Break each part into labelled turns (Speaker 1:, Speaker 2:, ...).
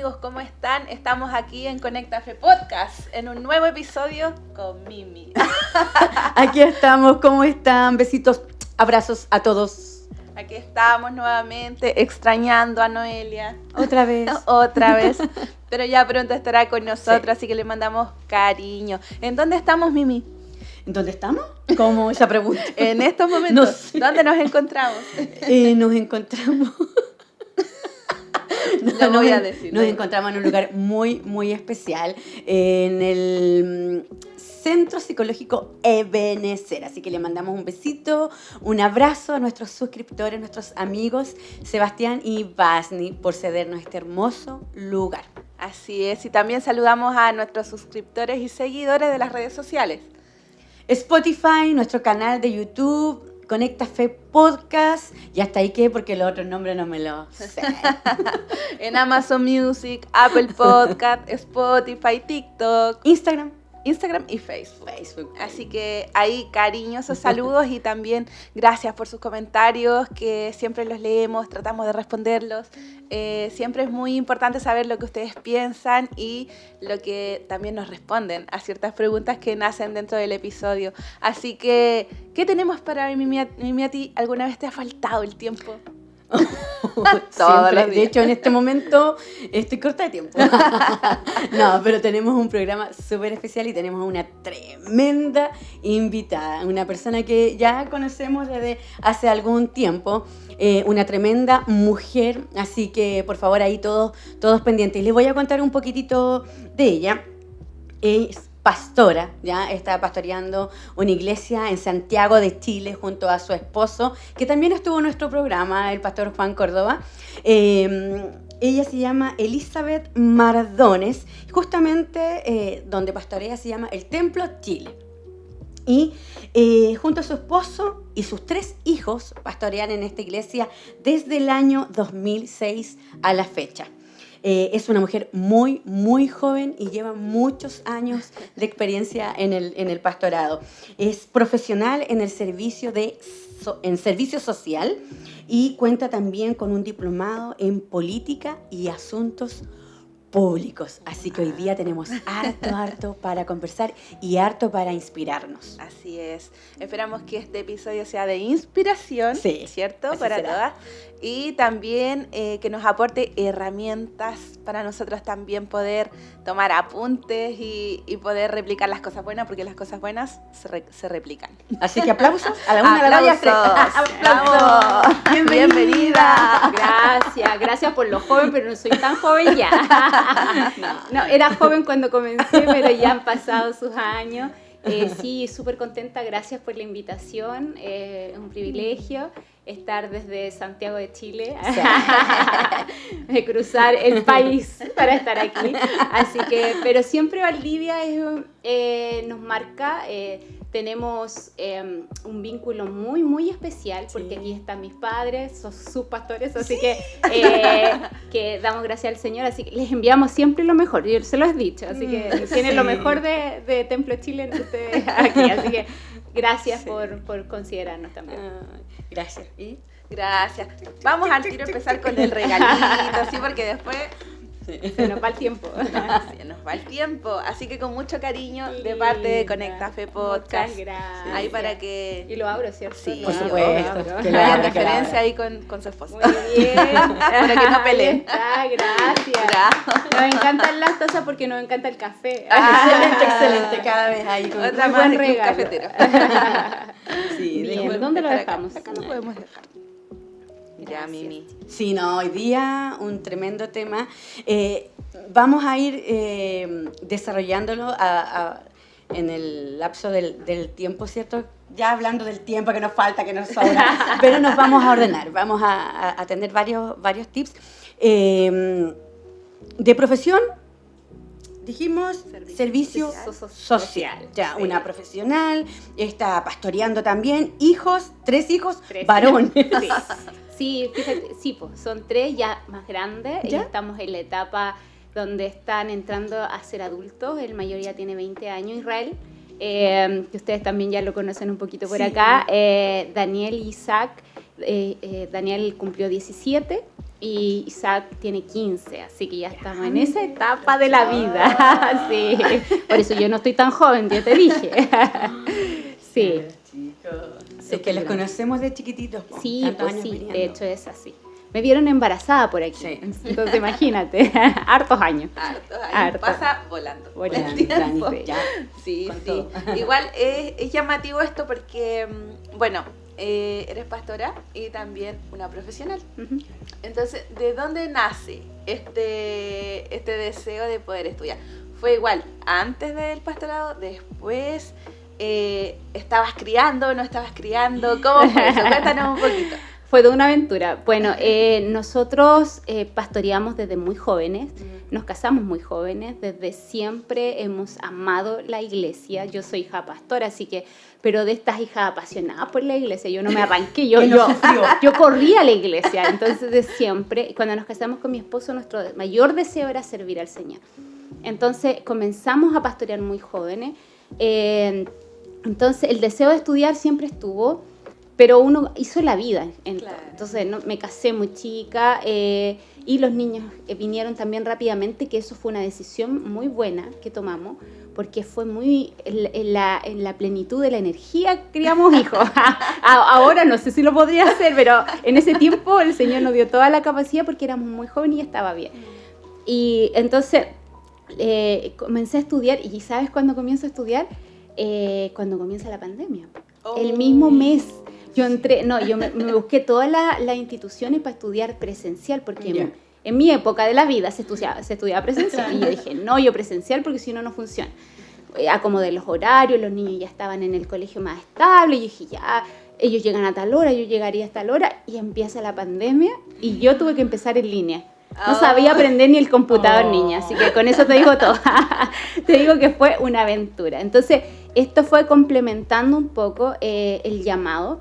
Speaker 1: amigos, ¿cómo están? Estamos aquí en Conéctate Podcast, en un nuevo episodio con Mimi.
Speaker 2: Aquí estamos, ¿cómo están? Besitos, abrazos a todos.
Speaker 1: Aquí estamos nuevamente extrañando a Noelia.
Speaker 2: Otra vez.
Speaker 1: Otra vez. Pero ya pronto estará con nosotros, así que le mandamos cariño. ¿En dónde estamos, Mimi?
Speaker 2: ¿En dónde estamos? ¿Cómo esa pregunta?
Speaker 1: En estos momentos.
Speaker 2: No sé.
Speaker 1: ¿Dónde nos encontramos?
Speaker 2: Nos encontramos.
Speaker 1: No voy a decir.
Speaker 2: Nos encontramos en un lugar muy, muy especial, en el Centro Psicológico Ebenezer. Así que le mandamos un besito, un abrazo a nuestros suscriptores, nuestros amigos Sebastián y Basni por cedernos este hermoso lugar.
Speaker 1: Así es, y también saludamos a nuestros suscriptores y seguidores de las redes sociales.
Speaker 2: Spotify, nuestro canal de YouTube, Conecta Fe Podcast, y hasta ahí que porque los otros nombres no me los sé.
Speaker 1: En Amazon Music, Apple Podcast, Spotify, TikTok,
Speaker 2: Instagram
Speaker 1: y Facebook.
Speaker 2: Facebook.
Speaker 1: Así que ahí cariñosos saludos y también gracias por sus comentarios, que siempre los leemos, tratamos de responderlos. Siempre es muy importante saber lo que ustedes piensan y lo que también nos responden a ciertas preguntas que nacen dentro del episodio. Así que, ¿qué tenemos para Mimi a ti? ¿Alguna vez te ha faltado el tiempo?
Speaker 2: Siempre, de hecho, en este momento estoy corta de tiempo. No, pero tenemos un programa súper especial y tenemos una tremenda invitada, una persona que ya conocemos desde hace algún tiempo, una tremenda mujer, así que por favor ahí todos pendientes. Les voy a contar un poquitito de ella. Es pastora, ya está pastoreando una iglesia en Santiago de Chile junto a su esposo, que también estuvo en nuestro programa, el pastor Juan Córdoba. Ella se llama Elizabeth Mardones, justamente donde pastorea se llama el Templo Chile. Y junto a su esposo y sus 3 hijos pastorean en esta iglesia desde el año 2006 a la fecha. Es una mujer muy, muy joven y lleva muchos años de experiencia en el pastorado. Es profesional en el servicio social y cuenta también con un diplomado en política y asuntos públicos. Así que hoy día tenemos harto para conversar y harto para inspirarnos.
Speaker 1: Así es. Esperamos que este episodio sea de inspiración,
Speaker 2: sí,
Speaker 1: ¿cierto? Para
Speaker 2: será.
Speaker 1: todas. Y también que nos aporte herramientas para nosotros también poder tomar apuntes y poder replicar las cosas buenas, porque las cosas buenas se replican.
Speaker 2: Así que aplausos a la una, a la dos y a tres.
Speaker 1: ¡Aplausos! Bienvenida.
Speaker 3: Gracias por lo joven, pero no soy tan joven ya. No, era joven cuando comencé, pero ya han pasado sus años. Sí, súper contenta, gracias por la invitación, es un privilegio estar desde Santiago de Chile, de cruzar el país para estar aquí, así que, pero siempre Valdivia nos marca, tenemos un vínculo muy, muy especial, porque aquí están mis padres, son sus pastores, así que damos gracias al Señor, así que les enviamos siempre lo mejor, yo se lo he dicho, así que tienen lo mejor de Templo Chile ustedes aquí, así que gracias por considerarnos también.
Speaker 2: Gracias. ¿Y?
Speaker 1: Gracias. Vamos al tiro a empezar con el regalito, ¿sí? Porque después
Speaker 3: se nos va el tiempo.
Speaker 1: Se nos va el tiempo. Así que con mucho cariño de parte de Conecta Fe Podcast.
Speaker 3: Muchas gracias.
Speaker 1: Ahí para que...
Speaker 3: Y lo abro, ¿cierto?
Speaker 1: Sí,
Speaker 2: por supuesto.
Speaker 1: Que no haya diferencia ahí con su esposo.
Speaker 3: Muy bien.
Speaker 1: Para que no peleen.
Speaker 3: Gracias.
Speaker 1: Bravo.
Speaker 3: Nos encantan las tazas porque nos encanta el café.
Speaker 2: Excelente. Cada vez ahí con
Speaker 1: Otra
Speaker 3: muy
Speaker 1: más
Speaker 3: buen
Speaker 1: de Club
Speaker 3: regalo.
Speaker 1: Cafetero.
Speaker 2: Sí,
Speaker 3: Bien, ¿dónde lo dejamos?
Speaker 1: Acá lo podemos dejar. Ya, Mimi.
Speaker 2: Sí, no, hoy día un tremendo tema. Vamos a ir desarrollándolo en el lapso del tiempo, ¿cierto? Ya hablando del tiempo que nos falta, que nos sobra, pero nos vamos a ordenar. Vamos a tener varios tips. De profesión, dijimos, servicio social. Ya,
Speaker 3: Sí.
Speaker 2: una profesional, está pastoreando también. Hijos, 3 hijos,
Speaker 3: 3
Speaker 2: varones.
Speaker 3: Sí, fíjate, sí, pues, son 3 ya más grandes.
Speaker 2: ¿Ya?
Speaker 3: Y estamos en la etapa donde están entrando a ser adultos. El mayor ya tiene 20 años, Israel. Que ustedes también ya lo conocen un poquito por
Speaker 2: Sí.
Speaker 3: acá. Daniel y Isaac. Daniel cumplió 17 y Isaac tiene 15, así que ya estamos en esa etapa de la vida. Sí, por eso yo no estoy tan joven, ya te dije. Sí.
Speaker 2: Es que los conocemos de chiquititos.
Speaker 3: Sí, pues sí, de hecho es así. Me vieron embarazada por aquí, sí. Entonces imagínate, hartos años.
Speaker 1: Hartos. Pasa volando.
Speaker 2: Volando, ya.
Speaker 1: Sí, sí. Igual es llamativo esto porque, bueno, eres pastora y también una profesional. Uh-huh. Entonces, ¿de dónde nace este deseo de poder estudiar? ¿Fue igual antes del pastorado, después? ¿Estabas criando, no estabas criando? ¿Cómo fue eso? Cuéntanos un poquito.
Speaker 3: Fue de una aventura. Bueno, nosotros pastoreamos desde muy jóvenes, nos casamos muy jóvenes, desde siempre hemos amado la iglesia. Yo soy hija pastora, así que, pero de estas hijas apasionadas por la iglesia, yo no me arranqué, yo corría a la iglesia. Entonces, de siempre, cuando nos casamos con mi esposo, nuestro mayor deseo era servir al Señor. Entonces, comenzamos a pastorear muy jóvenes. Entonces, el deseo de estudiar siempre estuvo, pero uno hizo la vida. Claro. Entonces, me casé muy chica y los niños vinieron también rápidamente, que eso fue una decisión muy buena que tomamos, porque fue muy en la plenitud de la energía criamos hijos. Ahora no sé si lo podría hacer, pero en ese tiempo el Señor nos dio toda la capacidad porque éramos muy jóvenes y estaba bien. Y entonces comencé a estudiar, y ¿sabes cuándo comienzo a estudiar? Cuando comienza la pandemia. El mismo mes. Yo me busqué todas las instituciones para estudiar presencial, porque en mi época de la vida se estudiaba presencial. Y yo dije, no, yo presencial porque si no, no funciona. Acomodé los horarios, los niños ya estaban en el colegio más estable, y yo dije, ya, ellos llegan a tal hora, yo llegaría a tal hora, y empieza la pandemia, y yo tuve que empezar en línea. No sabía aprender ni el computador, niña, así que con eso te digo todo. Te digo que fue una aventura. Entonces, esto fue complementando un poco el llamado,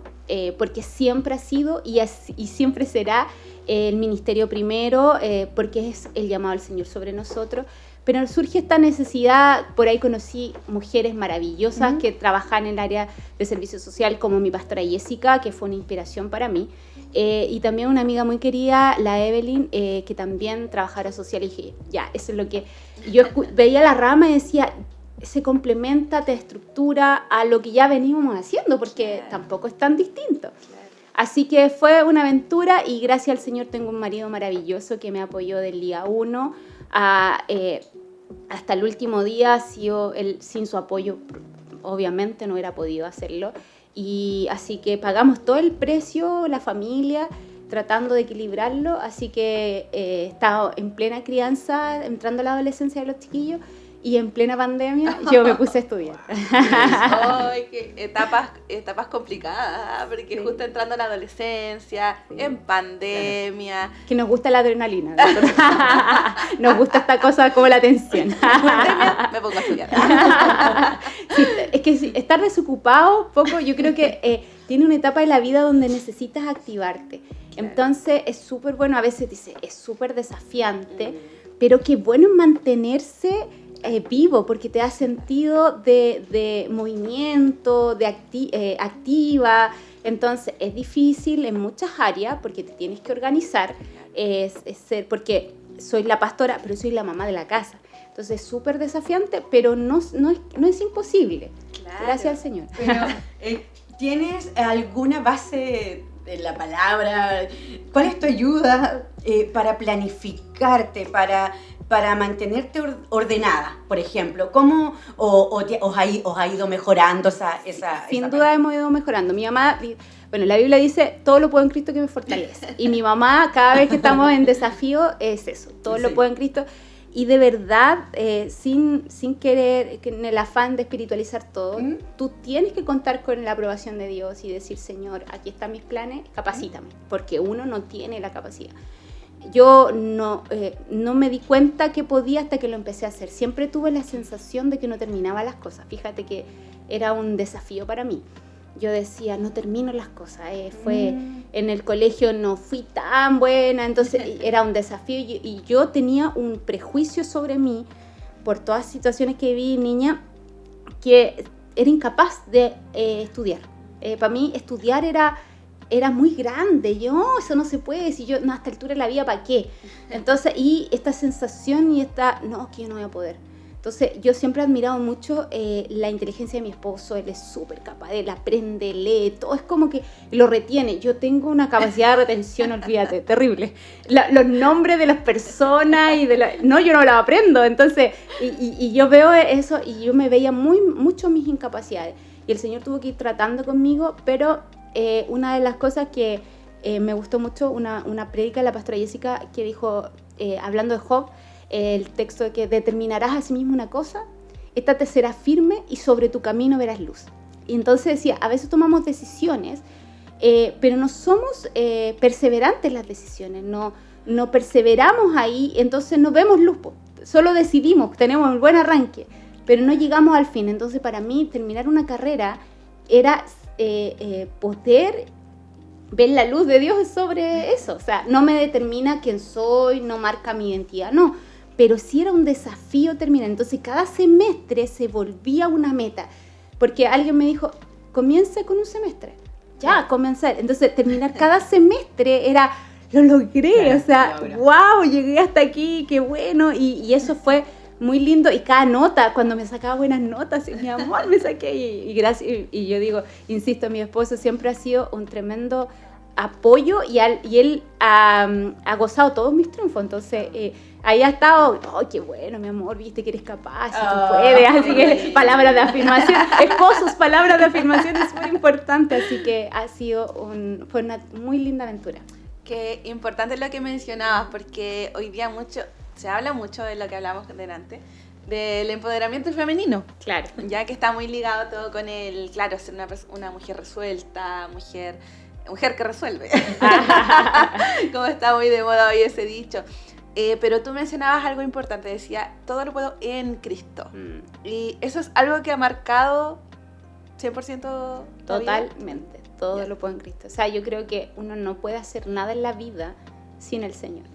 Speaker 3: porque siempre ha sido y siempre será el ministerio primero, porque es el llamado del Señor sobre nosotros. Pero surge esta necesidad, por ahí conocí mujeres maravillosas que trabajan en el área de servicio social, como mi pastora Jessica, que fue una inspiración para mí. Y también una amiga muy querida, la Evelyn, que también trabajadora social, y dije, ya, eso es lo que... Yo veía la rama y decía, se complementa, te estructura a lo que ya veníamos haciendo, porque tampoco es tan distinto. Así que fue una aventura, y gracias al Señor tengo un marido maravilloso que me apoyó del día 1 hasta el último día. Sin su apoyo, obviamente no hubiera podido hacerlo. Y así que pagamos todo el precio, la familia, tratando de equilibrarlo. Así que he estado en plena crianza, entrando a la adolescencia de los chiquillos, y en plena pandemia yo me puse a estudiar.
Speaker 1: ¡Ay, qué etapas complicadas! Porque sí, justo entrando a la adolescencia, sí, en pandemia.
Speaker 3: Que nos gusta la adrenalina. Nos gusta esta cosa como la tensión.
Speaker 1: Me pongo a estudiar.
Speaker 3: Sí, es que estar desocupado poco, yo creo que tiene una etapa de la vida donde necesitas activarte. Claro. Entonces es súper bueno, a veces dice, es súper desafiante, pero qué bueno es mantenerse vivo, porque te da sentido de movimiento, de activa. Entonces es difícil en muchas áreas porque te tienes que organizar, porque soy la pastora, pero soy la mamá de la casa. Entonces es súper desafiante, pero no es imposible. Claro. Gracias al Señor.
Speaker 2: Pero, ¿tienes alguna base de la palabra? ¿Cuál es tu ayuda para planificarte, para mantenerte ordenada, por ejemplo? ¿Cómo os ha ido mejorando esa
Speaker 3: Sin duda hemos ido mejorando. Mi mamá, bueno, la Biblia dice, todo lo puedo en Cristo que me fortalece. Y mi mamá, cada vez que estamos en desafío, es eso, todo lo puedo en Cristo. Y de verdad, sin querer, en el afán de espiritualizar todo, tú tienes que contar con la aprobación de Dios y decir, Señor, aquí están mis planes, capacítame, porque uno no tiene la capacidad. Yo no me di cuenta que podía hasta que lo empecé a hacer. Siempre tuve la sensación de que no terminaba las cosas. Fíjate que era un desafío para mí. Yo decía, no termino las cosas. En el colegio no fui tan buena, entonces era un desafío. Y yo tenía un prejuicio sobre mí por todas las situaciones que viví niña, que era incapaz de estudiar. Para mí estudiar era era muy grande. Yo, "Oh, eso no se puede, si yo, no, a esta altura de la vida, ¿para qué?". Entonces, y esta sensación y no, que yo no voy a poder. Entonces, yo siempre he admirado mucho la inteligencia de mi esposo. Él es súper capaz, él aprende, lee, todo es como que lo retiene. Yo tengo una capacidad de retención, olvídate, terrible. Los nombres de las personas no, yo no los aprendo. Entonces, y yo veo eso y yo me veía mucho mis incapacidades. Y el Señor tuvo que ir tratando conmigo, pero una de las cosas que me gustó mucho, una prédica de la pastora Jessica que dijo, hablando de Job, el texto de que determinarás a sí mismo una cosa, esta te será firme y sobre tu camino verás luz. Y entonces decía, a veces tomamos decisiones, pero no somos perseverantes en las decisiones, no perseveramos ahí, entonces no vemos luz, solo decidimos, tenemos un buen arranque, pero no llegamos al fin. Entonces para mí terminar una carrera era poder ver la luz de Dios sobre eso. O sea, no me determina quién soy, no marca mi identidad, no. Pero sí era un desafío terminar. Entonces cada semestre se volvía una meta. Porque alguien me dijo, comience con un semestre. Ya, comenzar. Entonces terminar cada semestre era, lo logré. Claro, o sea, wow, llegué hasta aquí, qué bueno. Y eso fue muy lindo. Y cada nota, cuando me sacaba buenas notas, y mi amor, me saqué. Y gracias. Y yo digo, insisto, mi esposo siempre ha sido un tremendo apoyo y él ha gozado todos mis triunfos. Entonces, ahí ha estado, oh, qué bueno, mi amor, viste que eres capaz, tú puedes. Así que, palabras de afirmación. Esposos, palabras de afirmación es muy importante. Así que fue una muy linda aventura.
Speaker 1: Qué importante lo que mencionabas, porque hoy día se habla mucho de lo que hablamos delante, del empoderamiento femenino.
Speaker 3: Claro.
Speaker 1: Ya que está muy ligado todo con ser una mujer resuelta, mujer que resuelve. Como está muy de moda hoy ese dicho. Pero tú mencionabas algo importante, decía, todo lo puedo en Cristo. Y eso es algo que ha marcado 100%
Speaker 3: totalmente, todo lo puedo en Cristo. O sea, yo creo que uno no puede hacer nada en la vida sin el Señor.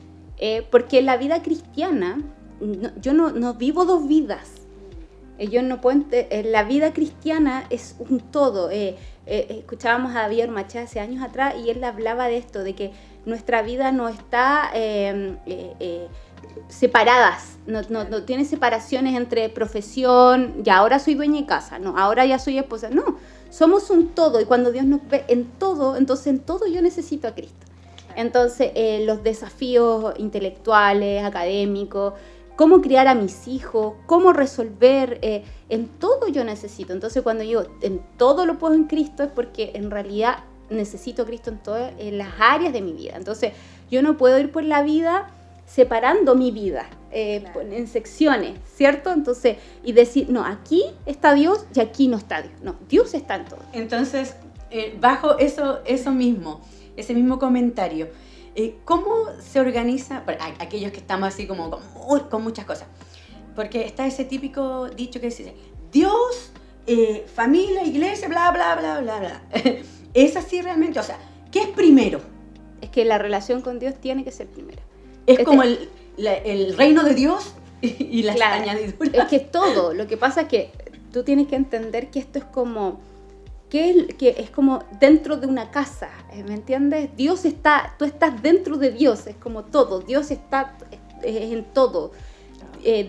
Speaker 3: Porque en la vida cristiana, yo no vivo dos vidas. Yo no puedo la vida cristiana es un todo. Escuchábamos a Javier Machá hace años atrás y él hablaba de esto, de que nuestra vida no está separadas, no tiene separaciones entre profesión, ya ahora soy dueña de casa, no, ahora ya soy esposa, no, somos un todo y cuando Dios nos ve en todo, entonces en todo yo necesito a Cristo. Entonces los desafíos intelectuales, académicos, cómo criar a mis hijos, cómo resolver, en todo yo necesito. Entonces cuando digo en todo lo puedo en Cristo es porque en realidad necesito a Cristo en todas las áreas de mi vida. Entonces yo no puedo ir por la vida separando mi vida en secciones, ¿cierto? Entonces, y decir, no, aquí está Dios y aquí no está Dios. No, Dios está en todo.
Speaker 2: Entonces, bajo ese mismo comentario, ¿cómo se organiza, aquellos que estamos así como con muchas cosas? Porque está ese típico dicho que dice, Dios, familia, iglesia, bla, bla, bla, bla, bla. ¿Es así realmente? O sea, ¿qué es primero?
Speaker 3: Es que la relación con Dios tiene que ser primero.
Speaker 2: Es como el reino de Dios y las añadiduras.
Speaker 3: Es que todo, lo que pasa es que tú tienes que entender que esto es como... que es como dentro de una casa, ¿me entiendes? Tú estás dentro de Dios, es como todo, Dios está en todo.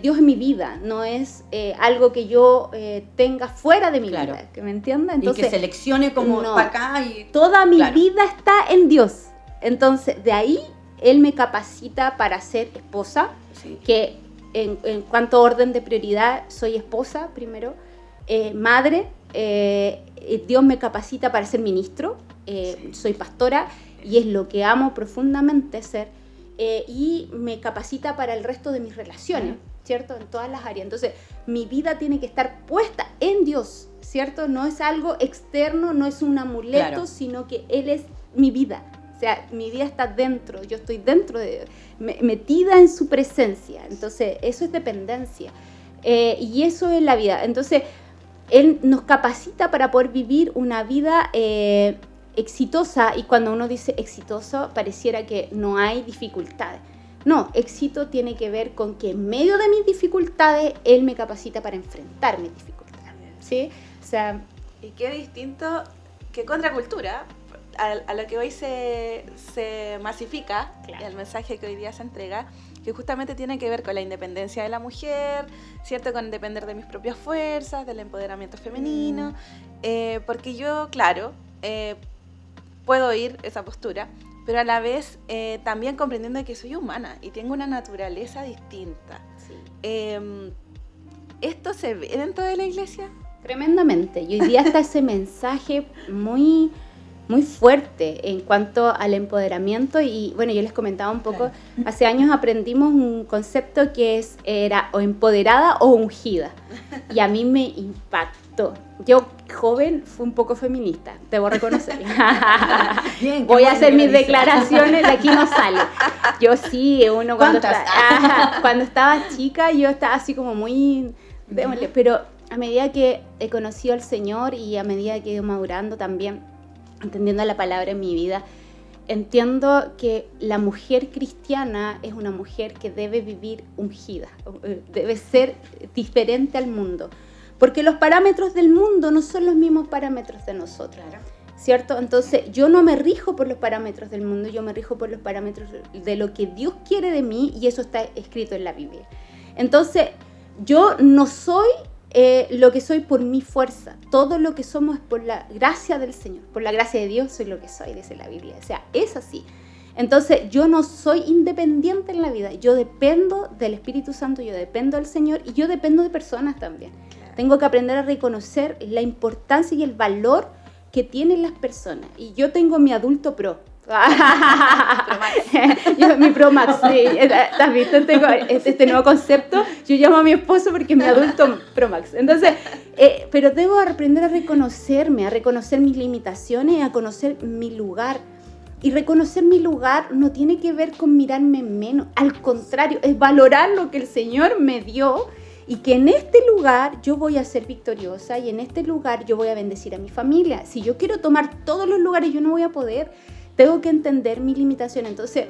Speaker 3: Dios es mi vida, no es algo que yo tenga fuera de mi vida, ¿me entiendes?
Speaker 2: Entonces, y que seleccione como para acá.
Speaker 3: Toda mi vida está en Dios. Entonces, de ahí, Él me capacita para ser esposa, que en cuanto a orden de prioridad, soy esposa primero, madre, Dios me capacita para ser ministro, soy pastora y es lo que amo profundamente ser, y me capacita para el resto de mis relaciones, ¿cierto? En todas las áreas. Entonces, mi vida tiene que estar puesta en Dios, ¿cierto? No es algo externo, no es un amuleto, sino que Él es mi vida. O sea, mi vida está dentro, yo estoy dentro de Dios, metida en su presencia. Entonces, eso es dependencia. Y eso es la vida. Entonces, Él nos capacita para poder vivir una vida exitosa, y cuando uno dice exitoso pareciera que no hay dificultades. No, éxito tiene que ver con que en medio de mis dificultades Él me capacita para enfrentar mis dificultades, ¿sí? O sea,
Speaker 1: y qué distinto, qué contracultura. a lo que hoy se masifica,
Speaker 3: Claro.
Speaker 1: el mensaje que hoy día se entrega, que justamente tiene que ver con la independencia de la mujer, ¿cierto? Con depender de mis propias fuerzas, del empoderamiento femenino, porque yo, claro, puedo oír esa postura, pero a la vez también comprendiendo que soy humana y tengo una naturaleza distinta.
Speaker 3: Sí.
Speaker 1: ¿Esto se ve dentro de la iglesia?
Speaker 3: Tremendamente. Y hoy día está ese mensaje muy, muy fuerte en cuanto al empoderamiento. Y bueno, yo les comentaba un poco, hace años aprendimos un concepto que era o empoderada o ungida. Y a mí me impactó. Yo, joven, fui un poco feminista, debo reconocer.
Speaker 2: Bien,
Speaker 3: Voy a hacer mis
Speaker 2: dice.
Speaker 3: declaraciones, de aquí no sale. Yo sí, uno cuando estaba chica, yo estaba así como muy... démosle, pero a medida que he conocido al Señor y a medida que he ido madurando también, entendiendo la palabra en mi vida, entiendo que la mujer cristiana es una mujer que debe vivir ungida, debe ser diferente al mundo, porque los parámetros del mundo no son los mismos parámetros de nosotros, ¿cierto? Entonces yo no me rijo por los parámetros del mundo, yo me rijo por los parámetros de lo que Dios quiere de mí, y eso está escrito en la Biblia. Entonces yo no soy lo que soy por mi fuerza, todo lo que somos es por la gracia del Señor, por la gracia de Dios soy lo que soy, dice la Biblia, o sea, es así. Entonces yo no soy independiente en la vida, yo dependo del Espíritu Santo, yo dependo del Señor y yo dependo de personas también. Tengo que aprender a reconocer la importancia y el valor que tienen las personas, y yo tengo mi adulto pro. Mi Pro Max, sí. ¿Has visto? Tengo este nuevo concepto. Yo llamo a mi esposo porque es mi adulto Pro Max. Entonces, pero debo aprender a reconocerme, a reconocer mis limitaciones, a conocer mi lugar. Y reconocer mi lugar no tiene que ver con mirarme menos. Al contrario, es valorar lo que el Señor me dio, y que en este lugar yo voy a ser victoriosa, y en este lugar yo voy a bendecir a mi familia. Si yo quiero tomar todos los lugares, yo no voy a poder. Tengo que entender mi limitación. Entonces,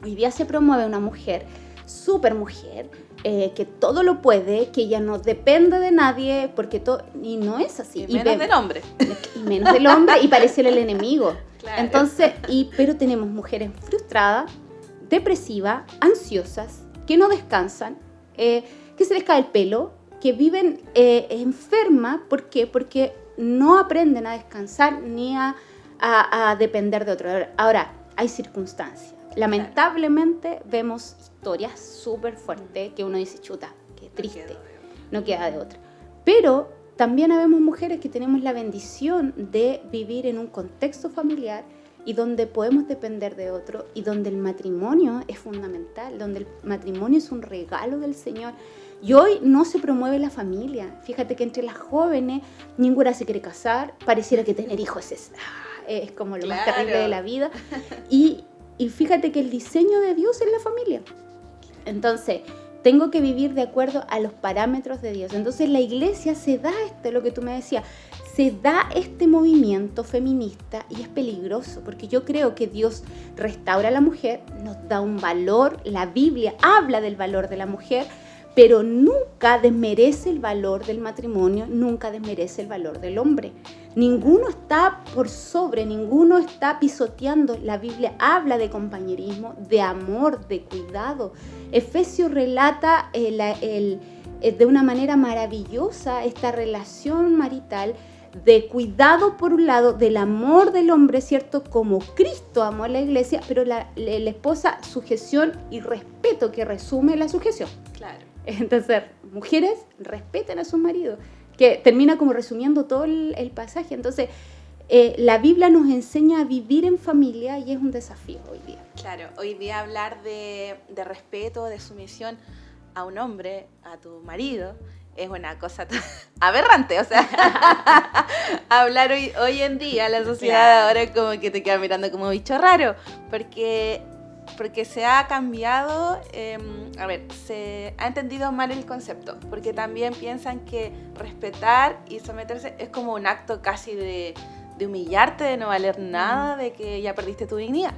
Speaker 3: hoy día se promueve una mujer, súper mujer, que todo lo puede, que ella no depende de nadie, porque y no es así.
Speaker 1: Y menos del hombre.
Speaker 3: Y menos del hombre, y parece el enemigo.
Speaker 1: Claro.
Speaker 3: Entonces, pero tenemos mujeres frustradas, depresivas, ansiosas, que no descansan, que se les cae el pelo, que viven enfermas. ¿Por qué? Porque no aprenden a descansar ni a depender de otro. Ahora, hay circunstancias. Lamentablemente vemos historias súper fuertes que uno dice, chuta, qué triste, no queda de otra. Pero también habemos mujeres que tenemos la bendición de vivir en un contexto familiar y donde podemos depender de otro, y donde el matrimonio es fundamental, donde el matrimonio es un regalo del Señor. Y hoy no se promueve la familia. Fíjate que entre las jóvenes ninguna se quiere casar, pareciera que tener hijos es como lo más terrible de la vida. Y fíjate que el diseño de Dios es la familia. Entonces, tengo que vivir de acuerdo a los parámetros de Dios. Entonces, la iglesia se da lo que tú me decías, se da este movimiento feminista, y es peligroso, porque yo creo que Dios restaura a la mujer, nos da un valor, la Biblia habla del valor de la mujer, pero nunca desmerece el valor del matrimonio, nunca desmerece el valor del hombre. Ninguno está por sobre, ninguno está pisoteando. La Biblia habla de compañerismo, de amor, de cuidado. Efesios relata de una manera maravillosa esta relación marital de cuidado por un lado, del amor del hombre, ¿cierto? Como Cristo amó a la iglesia, pero la esposa, sujeción y respeto, que resume la sujeción.
Speaker 1: Claro.
Speaker 3: Entonces, mujeres, respeten a sus maridos, que termina como resumiendo todo el pasaje. Entonces, la Biblia nos enseña a vivir en familia, y es un desafío hoy día.
Speaker 1: Claro, hoy día hablar de respeto, de sumisión a un hombre, a tu marido, es una cosa aberrante. O sea, hablar hoy en día, la sociedad ahora como que te queda mirando como bicho raro, porque se ha cambiado, se ha entendido mal el concepto, porque también piensan que respetar y someterse es como un acto casi de humillarte, de no valer nada, de que ya perdiste tu dignidad.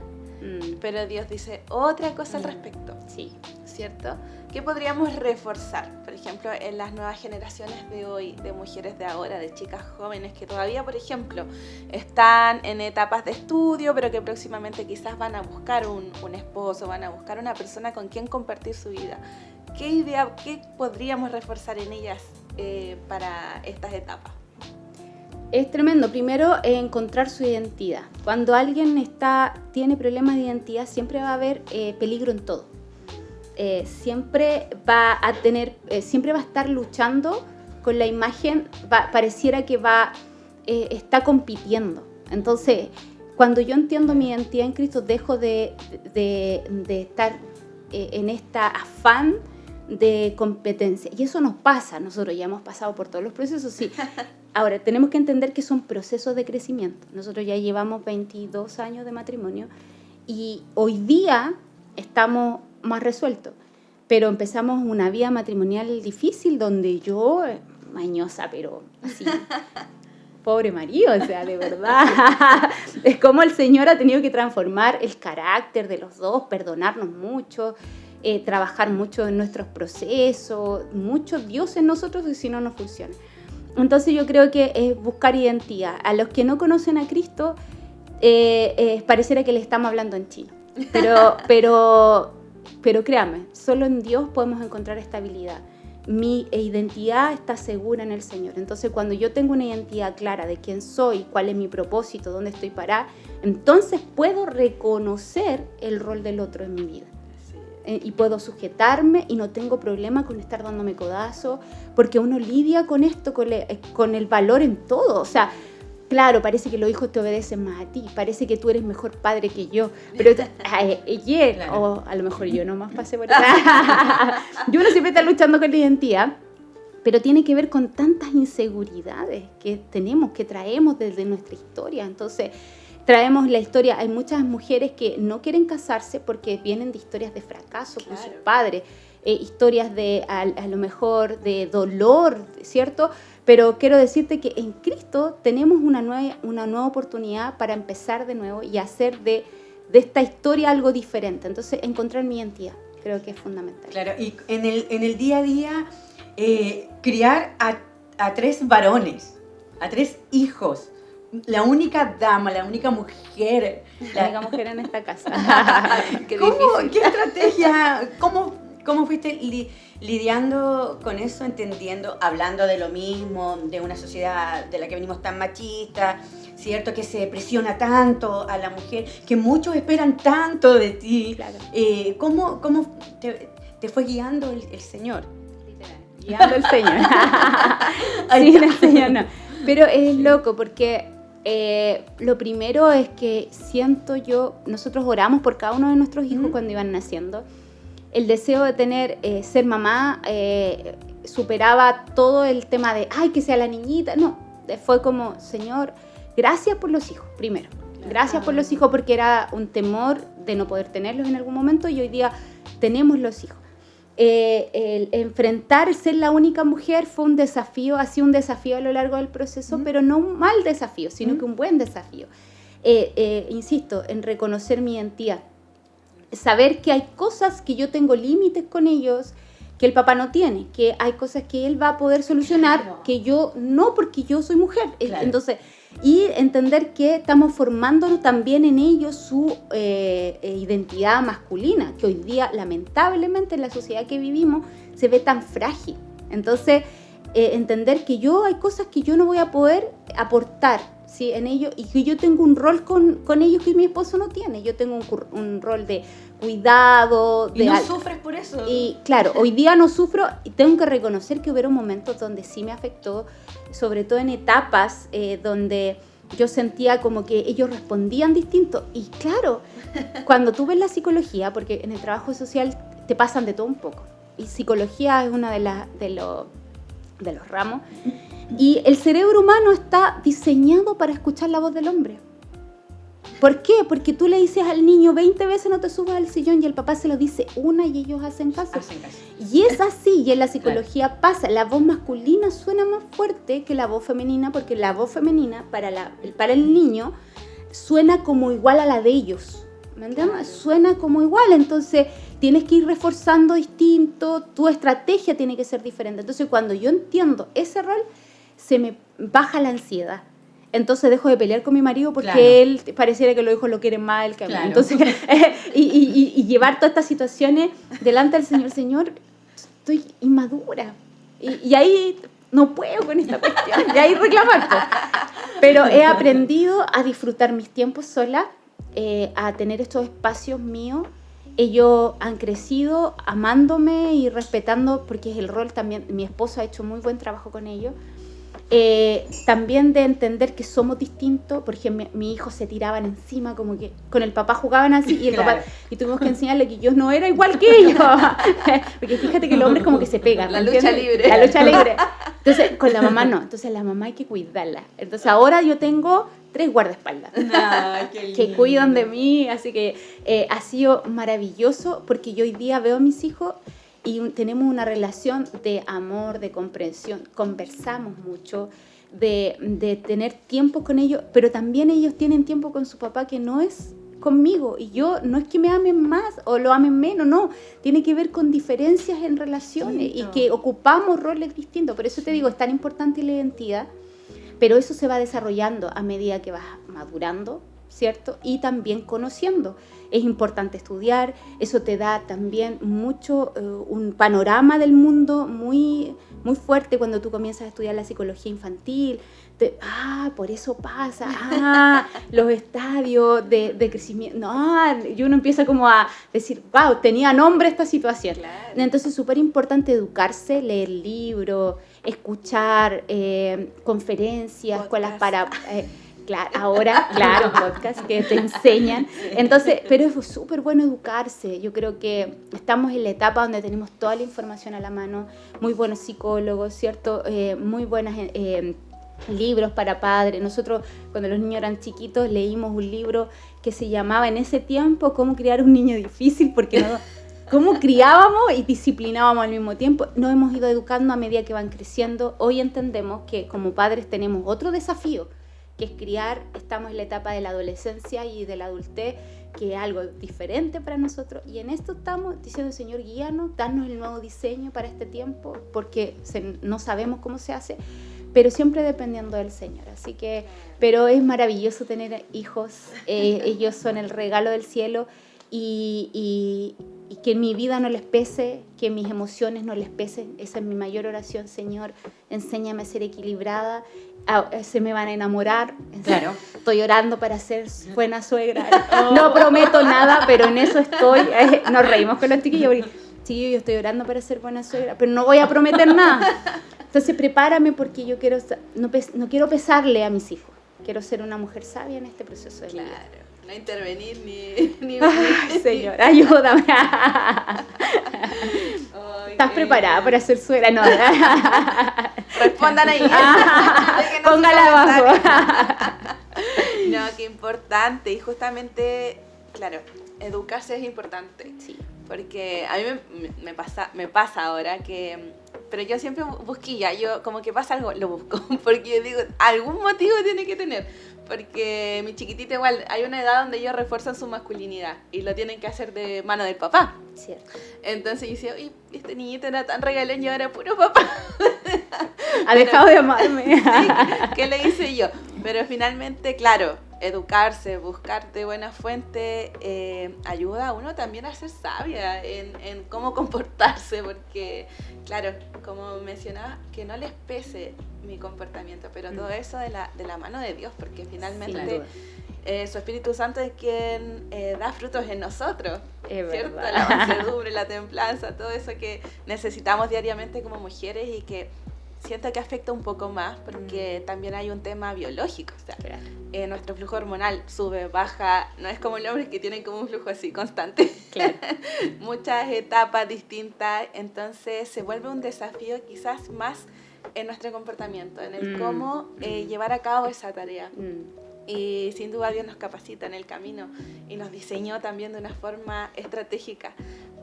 Speaker 1: Pero Dios dice otra cosa al respecto.
Speaker 3: Sí.
Speaker 1: ¿Cierto? ¿qué podríamos reforzar? Por ejemplo, en las nuevas generaciones de hoy, de mujeres de ahora, de chicas jóvenes que todavía, por ejemplo, están en etapas de estudio, pero que próximamente quizás van a buscar un esposo, van a buscar una persona con quien compartir su vida. ¿Qué podríamos reforzar en ellas para estas etapas?
Speaker 3: Es tremendo. Primero, encontrar su identidad. Cuando alguien tiene problemas de identidad, siempre va a haber peligro en todo. Siempre va a estar luchando con la imagen, pareciera que está compitiendo. Entonces, cuando yo entiendo mi identidad en Cristo, dejo de estar en esta afán de competencia. Y eso nos pasa, nosotros ya hemos pasado por todos los procesos, sí. Ahora, tenemos que entender que son procesos de crecimiento. Nosotros ya llevamos 22 años de matrimonio y hoy día estamos más resueltos. Pero empezamos una vida matrimonial difícil donde yo, mañosa, pero así, pobre marido, o sea, de verdad. Es como el Señor ha tenido que transformar el carácter de los dos, perdonarnos mucho, trabajar mucho en nuestros procesos, mucho Dios en nosotros, y si no, no funciona. Entonces yo creo que es buscar identidad. A los que no conocen a Cristo, pareciera que le estamos hablando en chino. Pero créanme, solo en Dios podemos encontrar estabilidad. Mi identidad está segura en el Señor. Entonces cuando yo tengo una identidad clara de quién soy, cuál es mi propósito, dónde estoy parada, entonces puedo reconocer el rol del otro en mi vida. Y puedo sujetarme y no tengo problema con estar dándome codazo, porque uno lidia con esto, con el valor en todo. O sea, claro, parece que los hijos te obedecen más a ti, parece que tú eres mejor padre que yo, pero claro. O a lo mejor yo nomás pasé por eso. Yo uno siempre está luchando con la identidad, pero tiene que ver con tantas inseguridades que traemos desde nuestra historia. Entonces, traemos la historia, hay muchas mujeres que no quieren casarse porque vienen de historias de fracaso con sus padres, historias de a lo mejor de dolor, ¿cierto? Pero quiero decirte que en Cristo tenemos una nueva oportunidad para empezar de nuevo y hacer de esta historia algo diferente. Entonces, encontrar mi identidad creo que es fundamental.
Speaker 2: Claro, y en el día a día, criar a 3 varones, a 3 hijos, la única dama, la única mujer.
Speaker 3: La única mujer en esta casa.
Speaker 2: ¿Qué estrategia? ¿Cómo fuiste lidiando con eso, entendiendo, hablando de lo mismo, de una sociedad de la que venimos tan machista, ¿cierto? Que se presiona tanto a la mujer, que muchos esperan tanto de ti.
Speaker 3: Claro.
Speaker 2: ¿Cómo te fue guiando el Señor?
Speaker 3: Literal, guiando el Señor. Sí, el Señor no. Pero es loco porque lo primero es que nosotros oramos por cada uno de nuestros hijos cuando iban naciendo. El deseo de ser mamá superaba todo el tema de, que sea la niñita. No, fue como, Señor, gracias por los hijos, primero. Gracias por los hijos, porque era un temor de no poder tenerlos en algún momento y hoy día tenemos los hijos. El enfrentar ser la única mujer fue un desafío, ha sido un desafío a lo largo del proceso, pero no un mal desafío, sino que un buen desafío. Insisto, en reconocer mi identidad. Saber que hay cosas que yo tengo límites con ellos, que el papá no tiene, que hay cosas que él va a poder solucionar, claro, que yo no, porque yo soy mujer. Claro. Entonces, y entender que estamos formándonos también en ellos su identidad masculina, que hoy día, lamentablemente, en la sociedad que vivimos, se ve tan frágil. Entonces, entender que hay cosas que yo no voy a poder aportar, ¿sí?, en ellos, y que yo tengo un rol con ellos que mi esposo no tiene. Yo tengo un rol de cuidado.
Speaker 2: Y no sufres por eso.
Speaker 3: Y claro, hoy día no sufro y tengo que reconocer que hubieron momentos donde sí me afectó, sobre todo en etapas donde yo sentía como que ellos respondían distinto. Y claro, cuando tú ves la psicología, porque en el trabajo social te pasan de todo un poco, y psicología es una de los ramos, y el cerebro humano está diseñado para escuchar la voz del hombre. ¿Por qué? Porque tú le dices al niño 20 veces no te subas al sillón y el papá se lo dice una y ellos hacen caso. Y es así, y en la psicología pasa. La voz masculina suena más fuerte que la voz femenina, porque la voz femenina para el niño suena como igual a la de ellos. ¿me entiendes? Suena como igual, entonces tienes que ir reforzando distinto, tu estrategia tiene que ser diferente. Entonces cuando yo entiendo ese rol, se me baja la ansiedad. Entonces dejo de pelear con mi marido porque él pareciera que los hijos lo quieren más que a mí. Entonces, y llevar todas estas situaciones delante del Señor, estoy inmadura. Y ahí no puedo con esta cuestión, y ahí reclamar. Pero he aprendido a disfrutar mis tiempos sola, a tener estos espacios míos. Ellos han crecido amándome y respetando, porque es el rol también. Mi esposo ha hecho muy buen trabajo con ellos. También de entender que somos distintos. Por ejemplo, mi hijo se tiraban encima, como que con el papá jugaban así, y el papá, y tuvimos que enseñarle que yo no era igual que ellos. Porque fíjate que los hombres como que se pegan.
Speaker 1: La lucha libre.
Speaker 3: La lucha libre. Entonces, con la mamá no. Entonces, la mamá hay que cuidarla. Entonces, ahora yo tengo 3 guardaespaldas que cuidan de mí. Así que ha sido maravilloso, porque yo hoy día veo a mis hijos y tenemos una relación de amor, de comprensión, conversamos mucho, de tener tiempo con ellos, pero también ellos tienen tiempo con su papá que no es conmigo, y yo no es que me amen más o lo amen menos, no, tiene que ver con diferencias en relaciones y que ocupamos roles distintos. Por eso te digo, es tan importante la identidad, pero eso se va desarrollando a medida que vas madurando, ¿cierto? Y también conociendo. Es importante estudiar, eso te da también mucho, un panorama del mundo muy, muy fuerte cuando tú comienzas a estudiar la psicología infantil. Por eso pasa, los estadios de crecimiento, y uno empieza como a decir, wow, tenía nombre esta situación. Claro. Entonces es súper importante educarse, leer libros, escuchar conferencias, escuelas para... podcast que te enseñan. Entonces, pero es súper bueno educarse. Yo creo que estamos en la etapa donde tenemos toda la información a la mano, muy buenos psicólogos, ¿cierto? Muy buenos libros para padres. Nosotros, cuando los niños eran chiquitos, leímos un libro que se llamaba en ese tiempo Cómo criar un niño difícil, porque no... Cómo criábamos y disciplinábamos al mismo tiempo. Nos hemos ido educando a medida que van creciendo. Hoy entendemos que como padres tenemos otro desafío, que es criar. Estamos en la etapa de la adolescencia y de la adultez, que es algo diferente para nosotros, y en esto estamos diciendo, Señor, guíanos, danos el nuevo diseño para este tiempo, porque no sabemos cómo se hace, pero siempre dependiendo del Señor. Así que, pero es maravilloso tener hijos, ellos son el regalo del cielo, y que mi vida no les pese, que mis emociones no les pesen. Esa es mi mayor oración, Señor, enséñame a ser equilibrada. Se me van a enamorar.
Speaker 2: Claro.
Speaker 3: Estoy orando para ser buena suegra. No prometo nada, pero en eso estoy. Nos reímos con los chiquillos. Yo estoy orando para ser buena suegra, pero no voy a prometer nada. Entonces prepárame, porque yo no quiero pesarle a mis hijos. Quiero ser una mujer sabia en este proceso de vida.
Speaker 1: Claro. No intervenir ni
Speaker 3: Ay, Señor, ayúdame. ¿Estás preparada para ser suegra? No.
Speaker 1: Respondan ahí.
Speaker 3: Póngala abajo.
Speaker 1: No, qué importante. Y justamente, claro, educarse es importante.
Speaker 3: Sí.
Speaker 1: Porque a mí me pasa ahora que... Pero yo siempre busquilla, yo como que pasa algo, lo busco. Porque yo digo, algún motivo tiene que tener. Porque mi chiquitita igual, hay una edad donde ellos refuerzan su masculinidad y lo tienen que hacer de mano del papá.
Speaker 3: Cierto.
Speaker 1: Entonces yo decía, uy, este niñito era tan regalón y ahora puro papá.
Speaker 3: Ha dejado de amarme.
Speaker 1: Sí, ¿qué le hice yo? Pero finalmente, claro, educarse, buscar de buena fuente, ayuda a uno también a ser sabia en cómo comportarse, porque, claro, como mencionaba, que no les pese mi comportamiento, pero todo eso de la mano de Dios, porque finalmente su Espíritu Santo es quien da frutos en nosotros, ¿cierto?
Speaker 3: Verdad.
Speaker 1: La mansedumbre, la templanza, todo eso que necesitamos diariamente como mujeres, y que siento que afecta un poco más porque también hay un tema biológico, o sea,
Speaker 3: Claro.
Speaker 1: Nuestro flujo hormonal sube, baja, no es como el hombre que tiene como un flujo así constante.
Speaker 3: Claro.
Speaker 1: Muchas etapas distintas, entonces se vuelve un desafío quizás más en nuestro comportamiento, en el cómo llevar a cabo esa tarea. Y sin duda Dios nos capacita en el camino y nos diseñó también de una forma estratégica.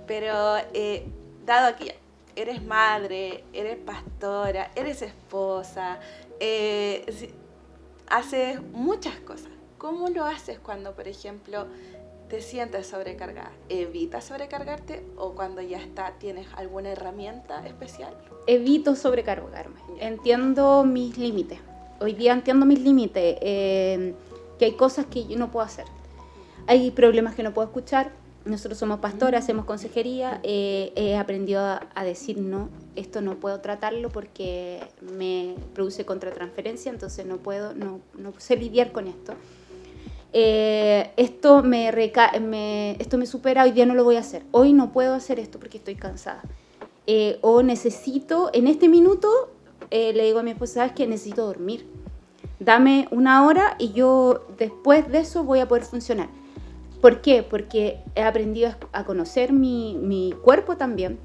Speaker 1: Pero dado aquí, eres madre, eres pastora, eres esposa, haces muchas cosas. ¿Cómo lo haces cuando, por ejemplo, te sientes sobrecargada, ¿evitas sobrecargarte o cuando ya tienes alguna herramienta especial?
Speaker 3: Evito sobrecargarme. Entiendo mis límites. Hoy día entiendo mis límites, que hay cosas que yo no puedo hacer. Hay problemas que no puedo escuchar. Nosotros somos pastores, hacemos consejería. He aprendido a decir no, esto no puedo tratarlo porque me produce contratransferencia, entonces no sé lidiar con esto. Esto me supera, hoy día no lo voy a hacer. Hoy no puedo hacer esto porque estoy cansada. O necesito, en este minuto, le digo a mi esposa, ¿sabes qué? Necesito dormir. Dame 1 hora y yo después de eso voy a poder funcionar. ¿Por qué? Porque he aprendido a conocer mi cuerpo también.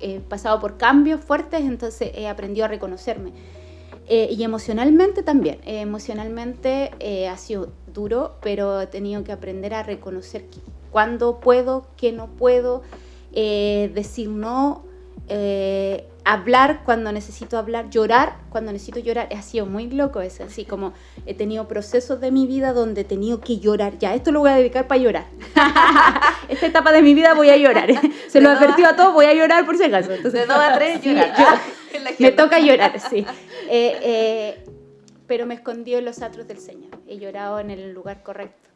Speaker 3: He pasado por cambios fuertes, entonces he aprendido a reconocerme. Y emocionalmente también. Emocionalmente ha sido duro, pero he tenido que aprender a reconocer cuándo puedo, qué no puedo, decir no, hablar cuando necesito hablar, llorar cuando necesito llorar. Ha sido muy loco eso, así como he tenido procesos de mi vida donde he tenido que llorar. Ya, esto lo voy a dedicar para llorar. Esta etapa de mi vida voy a llorar. Se lo advertí a todos, voy a llorar por si acaso. Entonces,
Speaker 1: de 2 a 3 llorar.
Speaker 3: Me toca llorar, sí. Pero me escondí en los atrios del Señor. He llorado en el lugar correcto.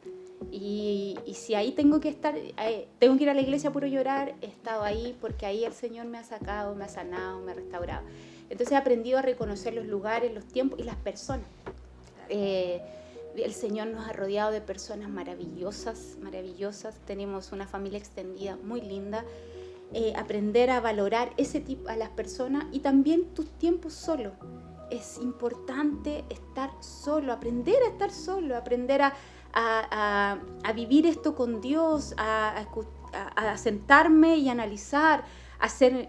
Speaker 3: Y si ahí tengo que estar, tengo que ir a la iglesia a puro llorar, he estado ahí porque ahí el Señor me ha sacado, me ha sanado, me ha restaurado. Entonces he aprendido a reconocer los lugares, los tiempos y las personas. El Señor nos ha rodeado de personas maravillosas, maravillosas. Tenemos una familia extendida muy linda. Aprender a valorar a las personas y también tus tiempos solo. Es importante estar solo, aprender a estar solo, aprender a vivir esto con Dios, a sentarme y analizar, hacer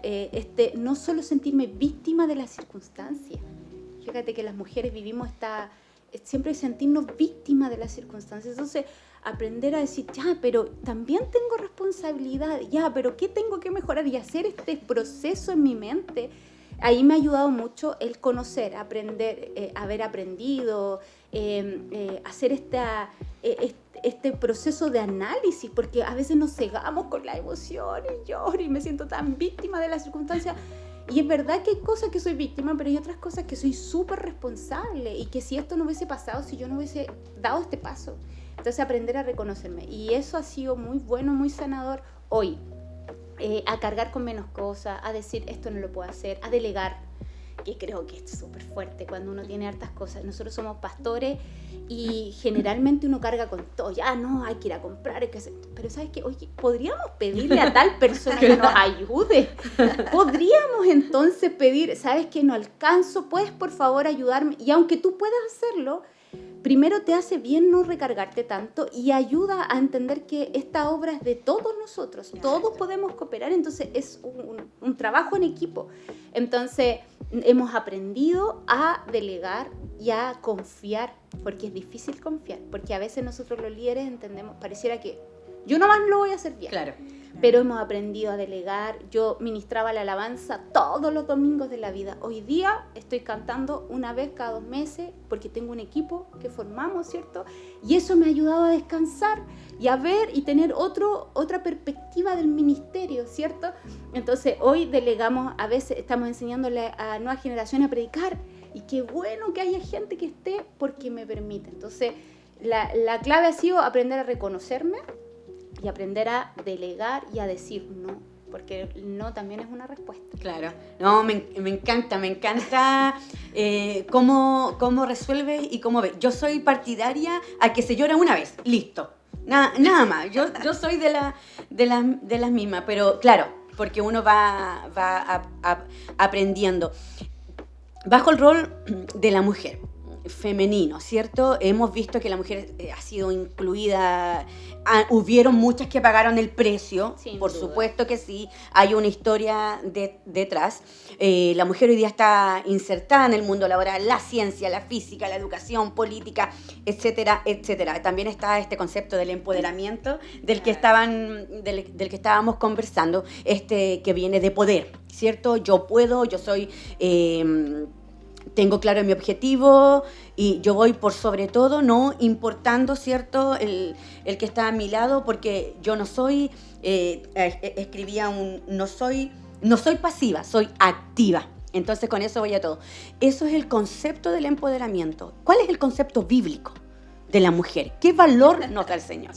Speaker 3: no solo sentirme víctima de las circunstancias. Fíjate que las mujeres vivimos siempre sentirnos víctimas de las circunstancias. Entonces, aprender a decir, ya, pero también tengo responsabilidad, ya, pero ¿qué tengo que mejorar? Y hacer este proceso en mi mente. Ahí me ha ayudado mucho el conocer, aprender, haber aprendido, hacer este proceso de análisis, porque a veces nos cegamos con la emoción y lloro y me siento tan víctima de las circunstancias. Y es verdad que hay cosas que soy víctima, pero hay otras cosas que soy súper responsable y que si esto no hubiese pasado, si yo no hubiese dado este paso. Entonces aprender a reconocerme. Y eso ha sido muy bueno, muy sanador hoy. A cargar con menos cosas, a decir esto no lo puedo hacer, a delegar, que creo que es súper fuerte cuando uno tiene hartas cosas. Nosotros somos pastores y generalmente uno carga con todo, ya no, hay que ir a comprar, hay que hacer. Pero ¿sabes qué? Oye, podríamos pedirle a tal persona que nos ayude. Podríamos entonces pedir, ¿sabes qué? No alcanzo, ¿puedes por favor ayudarme? Y aunque tú puedas hacerlo, primero te hace bien no recargarte tanto y ayuda a entender que esta obra es de todos nosotros. Exacto. Todos podemos cooperar, entonces es un trabajo en equipo. Entonces hemos aprendido a delegar y a confiar, porque es difícil confiar, porque a veces nosotros los líderes entendemos, pareciera que yo nomás lo voy a hacer bien.
Speaker 2: Claro.
Speaker 3: Pero hemos aprendido a delegar. Yo ministraba la alabanza todos los domingos de la vida. Hoy día estoy cantando 1 vez cada 2 meses porque tengo un equipo que formamos, ¿cierto? Y eso me ha ayudado a descansar y a ver y tener otra perspectiva del ministerio, ¿cierto? Entonces hoy delegamos, a veces estamos enseñándole a nuevas generaciones a predicar y qué bueno que haya gente que esté porque me permite. Entonces la clave ha sido aprender a reconocerme y aprender a delegar y a decir no, porque el no también es una respuesta.
Speaker 2: Claro, no, me encanta cómo resuelves y cómo ves. Yo soy partidaria a que se llora 1 vez, listo, nada más. Yo soy de las mismas, pero claro, porque uno va aprendiendo. Bajo el rol de la mujer, femenino, ¿cierto? Hemos visto que la mujer ha sido incluida, hubieron muchas que pagaron el precio, sin por duda. Supuesto que sí, hay una historia detrás. La mujer hoy día está insertada en el mundo laboral, la ciencia, la física, la educación, política, etcétera, etcétera. También está este concepto del empoderamiento del que estábamos conversando, que viene de poder, ¿cierto? Yo puedo, yo soy tengo claro mi objetivo y yo voy por sobre todo, no importando, ¿cierto?, el que está a mi lado, porque yo no soy, escribía no soy pasiva, soy activa. Entonces con eso voy a todo. Eso es el concepto del empoderamiento. ¿Cuál es el concepto bíblico de la mujer? ¿Qué valor nos da el Señor?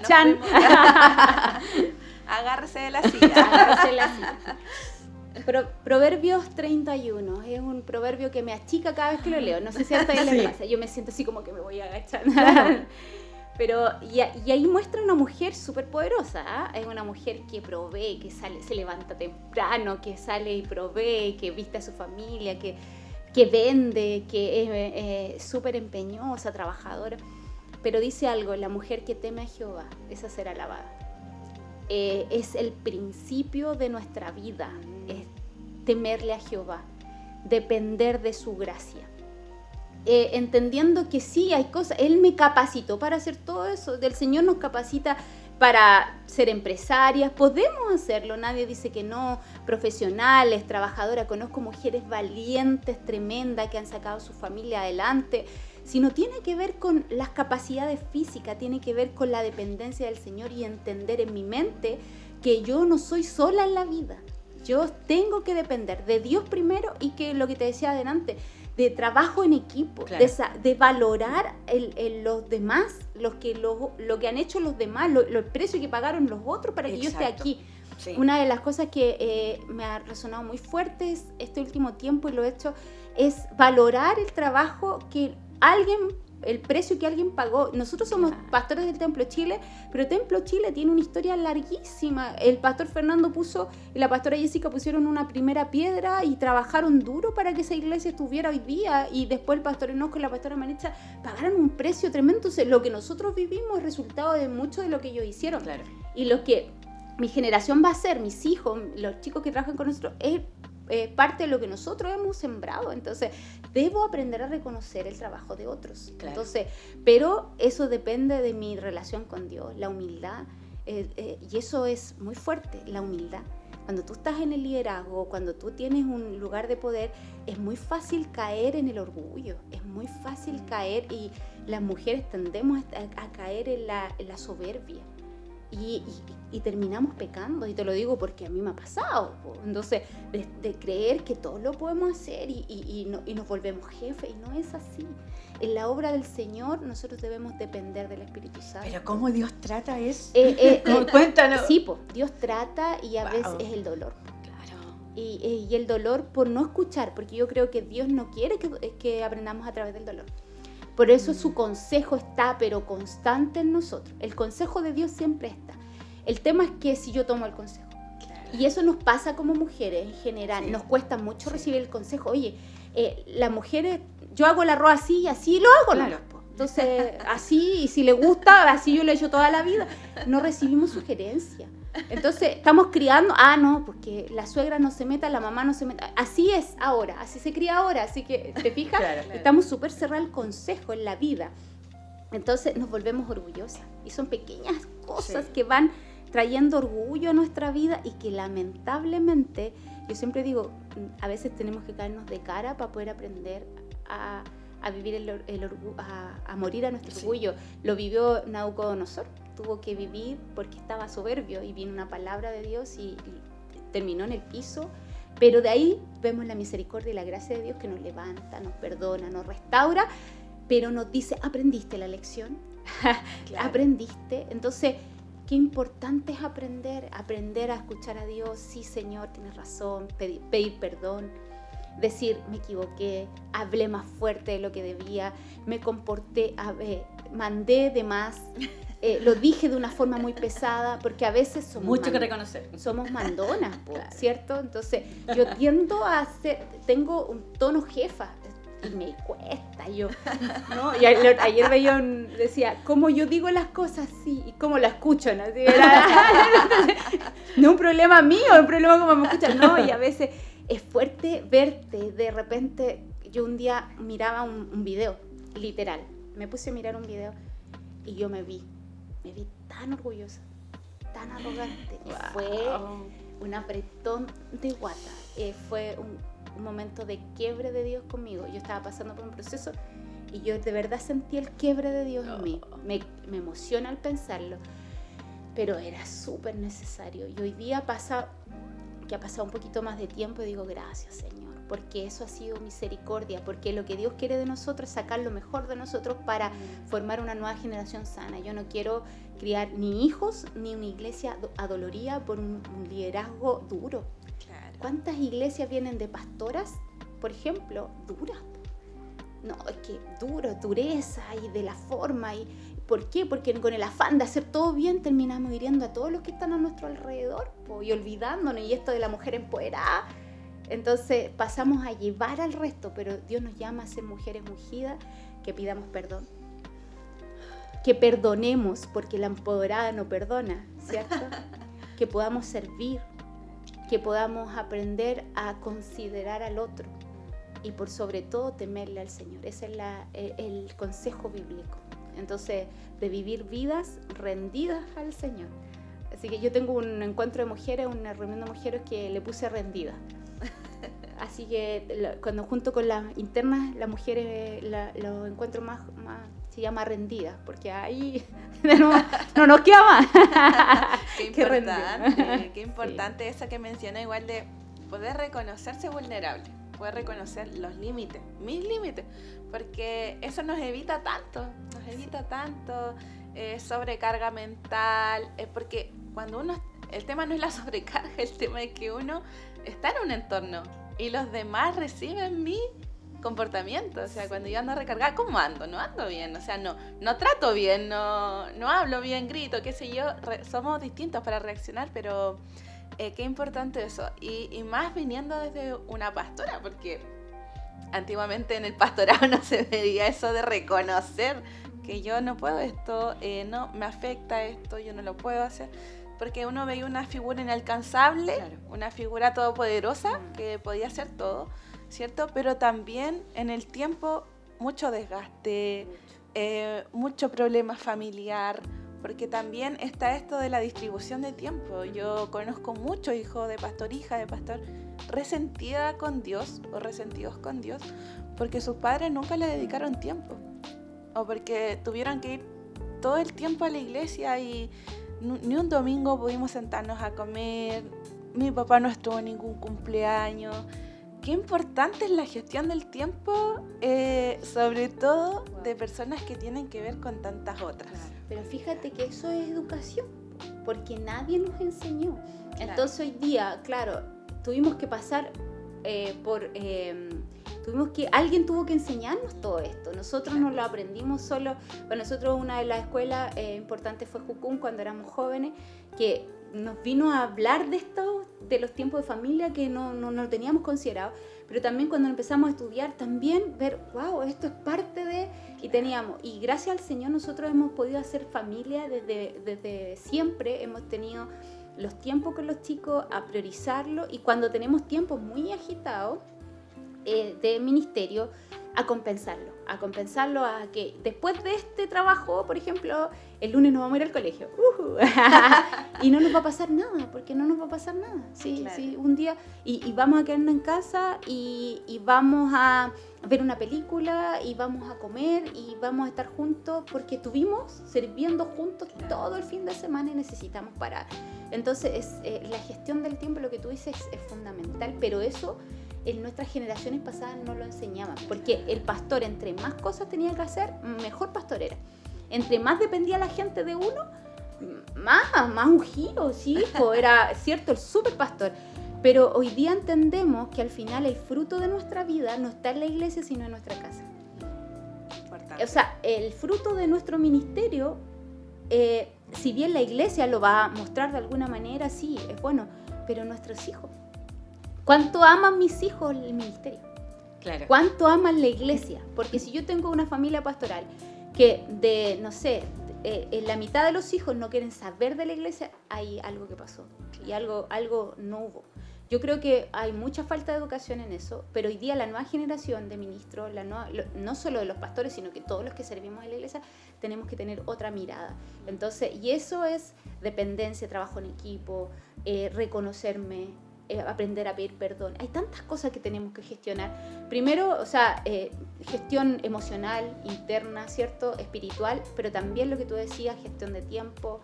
Speaker 3: Chan.
Speaker 1: Agárrese de la silla.
Speaker 3: Agárrese de la silla. Proverbios 31 es un proverbio que me achica cada vez que lo leo. No sé si a ustedes les pasa. Yo me siento así como que me voy a agachar. Pero, y ahí muestra una mujer súper poderosa. Es una mujer que provee, que sale, se levanta temprano, que sale y provee, que viste a su familia, que vende, que es súper empeñosa, trabajadora. Pero dice algo, la mujer que teme a Jehová, esa será alabada. Es el principio de nuestra vida, es temerle a Jehová, depender de su gracia. Entendiendo que sí hay cosas, Él me capacitó para hacer todo eso, el Señor nos capacita para ser empresarias, podemos hacerlo, nadie dice que no, profesionales, trabajadoras, conozco mujeres valientes, tremendas, que han sacado a su familia adelante, sino tiene que ver con las capacidades físicas, tiene que ver con la dependencia del Señor y entender en mi mente que yo no soy sola en la vida, yo tengo que depender de Dios primero y que lo que te decía adelante, de trabajo en equipo, claro, de valorar los demás, lo que han hecho los demás, el precio que pagaron los otros para que yo esté aquí. Sí. Una de las cosas que me ha resonado muy fuerte este último tiempo, y lo he hecho, es valorar el trabajo que el precio que alguien pagó. Nosotros somos pastores del Templo Chile, pero Templo Chile tiene una historia larguísima. El pastor Fernando y la pastora Jessica pusieron una primera piedra y trabajaron duro para que esa iglesia estuviera hoy día, y después el pastor Enojo y la pastora Maritza pagaron un precio tremendo. Entonces lo que nosotros vivimos es resultado de mucho de lo que ellos hicieron. Claro. Y lo que mi generación va a hacer, mis hijos, los chicos que trabajan con nosotros, es parte de lo que nosotros hemos sembrado. Entonces debo aprender a reconocer el trabajo de otros. Claro. Entonces, pero eso depende de mi relación con Dios, la humildad, y eso es muy fuerte, la humildad. Cuando tú estás en el liderazgo, cuando tú tienes un lugar de poder, es muy fácil caer en el orgullo, es muy fácil caer, y las mujeres tendemos a caer en la soberbia. Y terminamos pecando, y te lo digo porque a mí me ha pasado. Entonces, de creer que todo lo podemos hacer y nos volvemos jefes, y no es así. En la obra del Señor nosotros debemos depender del Espíritu Santo.
Speaker 2: Pero ¿cómo Dios trata eso? Cuéntanos.
Speaker 3: Sí, Dios trata, y a veces es el dolor.
Speaker 2: Claro.
Speaker 3: Y el dolor por no escuchar, porque yo creo que Dios no quiere que aprendamos a través del dolor. Por eso su consejo está, pero constante en nosotros. El consejo de Dios siempre está. El tema es que si yo tomo el consejo. Claro. Y eso nos pasa como mujeres en general. Sí. Nos cuesta mucho recibir el consejo. Oye, las mujeres, yo hago el arroz así y así lo hago. Claro. Entonces, así, y si le gusta, así yo lo he hecho toda la vida. No recibimos sugerencias. Entonces, estamos criando, no, porque la suegra no se meta, la mamá no se meta. Así es ahora, así se cría ahora. Así que, ¿te fijas? Claro. Estamos súper cerrados al consejo en la vida. Entonces, nos volvemos orgullosas. Y son pequeñas cosas que van trayendo orgullo a nuestra vida, y que lamentablemente, yo siempre digo, a veces tenemos que caernos de cara para poder aprender a vivir el orgullo, a morir a nuestro orgullo. Lo vivió Nabucodonosor. Tuvo que vivir porque estaba soberbio, y vino una palabra de Dios y terminó en el piso. Pero de ahí vemos la misericordia y la gracia de Dios, que nos levanta, nos perdona, nos restaura, pero nos dice, ¿aprendiste la lección? Claro. ¿Aprendiste? Entonces, qué importante es aprender a escuchar a Dios. Sí, Señor, tienes razón, pedir perdón, decir, me equivoqué, hablé más fuerte de lo que debía, me comporté, mandé de más. Lo dije de una forma muy pesada, porque a veces somos
Speaker 2: que reconocer.
Speaker 3: Somos mandonas, claro. ¿Cierto? Entonces yo tiendo tengo un tono jefa, y me cuesta, ¿no? Y ayer veía decía, ¿cómo yo digo las cosas así? Y cómo la escucho, ¿no? Así, no es un problema mío, es un problema como me escuchan, ¿no? Y a veces es fuerte verte, de repente, yo un día miraba un video, literal, me puse a mirar un video, y yo me vi tan orgullosa, tan arrogante. Wow. Fue un apretón de guata, fue un momento de quiebre de Dios conmigo. Yo estaba pasando por un proceso y yo de verdad sentí el quiebre de Dios en mí. Me emociona al pensarlo, pero era súper necesario. Y hoy día que ha pasado un poquito más de tiempo, y digo, gracias, Señor, porque eso ha sido misericordia, porque lo que Dios quiere de nosotros es sacar lo mejor de nosotros para formar una nueva generación sana. Yo no quiero criar ni hijos ni una iglesia adolorida por un liderazgo duro.
Speaker 1: Claro.
Speaker 3: ¿Cuántas iglesias vienen de pastoras, por ejemplo, duras? No, es que dureza y de la forma. Y ¿por qué? Porque con el afán de hacer todo bien terminamos hiriendo a todos los que están a nuestro alrededor y olvidándonos, y esto de la mujer empoderada. Entonces pasamos a llevar al resto, pero Dios nos llama a ser mujeres ungidas, que pidamos perdón, que perdonemos, porque la empoderada no perdona, ¿cierto? Que podamos servir, que podamos aprender a considerar al otro y por sobre todo temerle al Señor. Ese es el consejo bíblico. Entonces, de vivir vidas rendidas al Señor. Así que yo tengo un encuentro de mujeres, una reunión de mujeres que le puse rendida. Así que cuando junto con las internas, las mujeres, los encuentros más se llama rendidas, porque ahí no nos queda más.
Speaker 1: Qué importante eso que menciona, igual de poder reconocerse vulnerable, poder reconocer los límites, mis límites, porque eso nos evita tanto sobrecarga mental, porque cuando el tema no es la sobrecarga, el tema es que uno está en un entorno y los demás reciben mi comportamiento. O sea, cuando yo ando recargada, ¿cómo ando? No ando bien, o sea, no trato bien, no hablo bien, grito, qué sé yo. Somos distintos para reaccionar, pero qué importante eso. Y más viniendo desde una pastora, porque antiguamente en el pastorado no se veía eso de reconocer que yo no puedo esto, no me afecta esto, yo no lo puedo hacer. Porque uno veía una figura inalcanzable, claro, una figura todopoderosa que podía hacer todo, ¿cierto? Pero también en el tiempo mucho desgaste, mucho problema familiar, porque también está esto de la distribución de tiempo. Yo conozco muchos hijos de pastor, hija de pastor, resentida con Dios o resentidos con Dios, porque sus padres nunca le dedicaron tiempo, o porque tuvieron que ir todo el tiempo a la iglesia y ni un domingo pudimos sentarnos a comer, mi papá no estuvo en ningún cumpleaños. Qué importante es la gestión del tiempo, sobre todo de personas que tienen que ver con tantas otras.
Speaker 3: Claro. Pero fíjate que eso es educación, porque nadie nos enseñó. Claro. Entonces hoy día, claro, tuvimos que pasar alguien tuvo que enseñarnos todo esto. Nosotros no lo aprendimos solo. Para nosotros una de las escuelas importantes fue Jucún cuando éramos jóvenes, que nos vino a hablar de esto, de los tiempos de familia que no lo teníamos considerado. Pero también cuando empezamos a estudiar, también ver, wow, esto es parte de... Y gracias al Señor nosotros hemos podido hacer familia desde siempre. Hemos tenido los tiempos con los chicos, a priorizarlo, y cuando tenemos tiempos muy agitados de ministerio, a compensarlo a que después de este trabajo, por ejemplo, el lunes nos vamos a ir al colegio y no nos va a pasar nada, porque no nos va a pasar nada, sí, claro. Sí, un día y vamos a quedarnos en casa y vamos a ver una película y vamos a comer y vamos a estar juntos porque estuvimos sirviendo juntos, claro, todo el fin de semana y necesitamos parar. Entonces la gestión del tiempo, lo que tú dices, es fundamental, pero eso en nuestras generaciones pasadas no lo enseñaban, porque el pastor, entre más cosas tenía que hacer, mejor pastor era. Entre más dependía la gente de uno, más ungido, sí, era cierto, el super pastor. Pero hoy día entendemos que al final el fruto de nuestra vida no está en la iglesia, sino en nuestra casa. Importante. O sea, el fruto de nuestro ministerio, si bien la iglesia lo va a mostrar de alguna manera, sí, es bueno, pero nuestros hijos. ¿Cuánto aman mis hijos el ministerio? Claro. ¿Cuánto aman la iglesia? Porque si yo tengo una familia pastoral que en la mitad de los hijos no quieren saber de la iglesia, hay algo que pasó, claro, y algo no hubo. Yo creo que hay mucha falta de educación en eso, pero hoy día la nueva generación de ministros, no solo de los pastores, sino que todos los que servimos en la iglesia, tenemos que tener otra mirada. Entonces, y eso es dependencia, trabajo en equipo, reconocerme, aprender a pedir perdón. Hay tantas cosas que tenemos que gestionar. Primero, o sea, gestión emocional, interna, ¿cierto? Espiritual, pero también lo que tú decías, gestión de tiempo,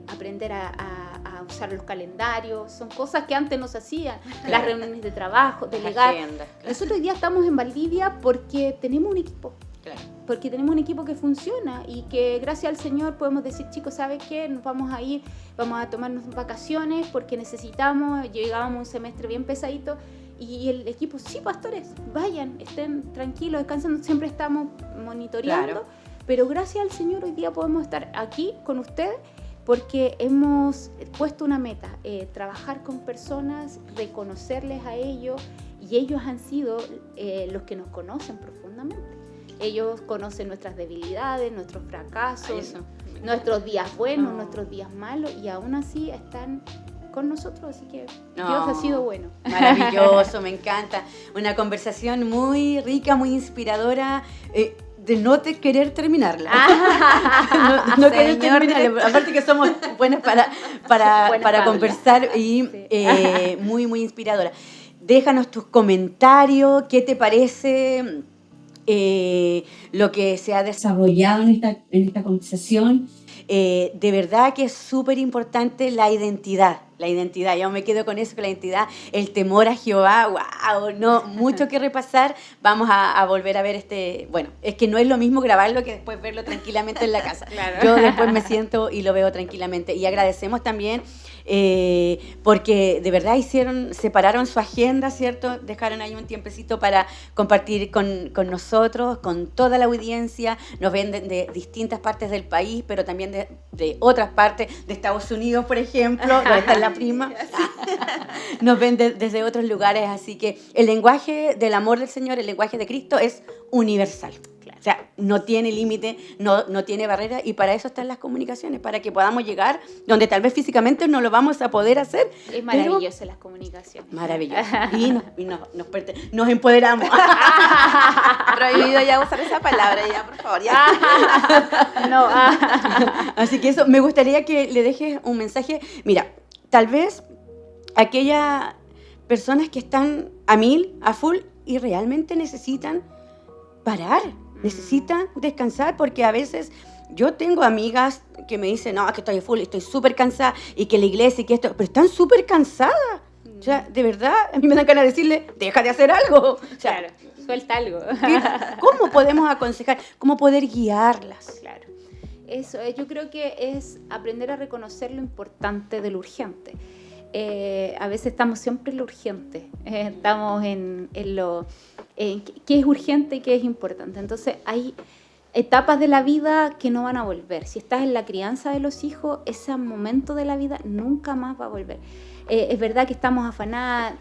Speaker 3: aprender a usar los calendarios. Son cosas que antes no se hacían. Las reuniones de trabajo, delegar.
Speaker 2: Agenda, claro.
Speaker 3: Nosotros hoy día estamos en Valdivia porque tenemos un equipo.
Speaker 2: Claro.
Speaker 3: Porque tenemos un equipo que funciona y que gracias al Señor podemos decir, chicos, ¿sabes qué? Nos vamos a ir, vamos a tomarnos vacaciones porque necesitamos, llegábamos un semestre bien pesadito y el equipo, sí, pastores, vayan, estén tranquilos, descansen, siempre estamos monitoreando,
Speaker 2: Claro.
Speaker 3: pero gracias al Señor hoy día podemos estar aquí con ustedes porque hemos puesto una meta, trabajar con personas, reconocerles a ellos y ellos han sido los que nos conocen profundamente. Ellos conocen nuestras debilidades, nuestros fracasos, nuestros días buenos, nuestros días malos y aún así están con nosotros, así que Dios ha sido bueno.
Speaker 2: Maravilloso, me encanta. Una conversación muy rica, muy inspiradora. De no te querer terminarla. no querer terminarla. Aparte que somos buenas para conversar y sí. Muy, muy inspiradora. Déjanos tus comentarios, qué te parece lo que se ha desarrollado en esta conversación. De verdad que es súper importante la identidad. Yo me quedo con eso, con la identidad, el temor a Jehová. ¡Wow! No, mucho que repasar. Vamos a volver a ver bueno, es que no es lo mismo grabarlo que después verlo tranquilamente en la casa.
Speaker 3: Claro.
Speaker 2: Yo después me siento y lo veo tranquilamente. Y agradecemos también porque de verdad separaron su agenda, ¿cierto? Dejaron ahí un tiempecito para compartir con nosotros, con toda la audiencia. Nos ven de distintas partes del país, pero también de otras partes, de Estados Unidos, por ejemplo, donde está la prima. Nos ven desde otros lugares, así que el lenguaje del amor del Señor, el lenguaje de Cristo es universal. O sea, no tiene límite, no tiene barrera y para eso están las comunicaciones, para que podamos llegar donde tal vez físicamente no lo vamos a poder hacer.
Speaker 3: Es maravilloso las comunicaciones.
Speaker 2: Maravilloso. Y nos empoderamos.
Speaker 1: Prohibido ya usar esa palabra, ya, por favor. Ya.
Speaker 3: No.
Speaker 2: Así que eso, me gustaría que le dejes un mensaje. Mira, tal vez aquellas personas que están a 1000, a full y realmente necesitan parar. Necesitan descansar porque a veces yo tengo amigas que me dicen, no, que estoy full, estoy súper cansada y que la iglesia y que esto, pero están súper cansadas. O sea, de verdad, a mí me dan ganas de decirle, deja de hacer algo. O sea,
Speaker 3: claro, suelta algo.
Speaker 2: ¿Cómo podemos aconsejar? ¿Cómo poder guiarlas?
Speaker 3: Claro. Eso, yo creo que es aprender a reconocer lo importante de lo urgente. A veces estamos siempre en lo urgente, estamos en lo qué es urgente y qué es importante. Entonces hay etapas de la vida que no van a volver. Si estás en la crianza de los hijos, ese momento de la vida nunca más va a volver. Es verdad que estamos afanadas,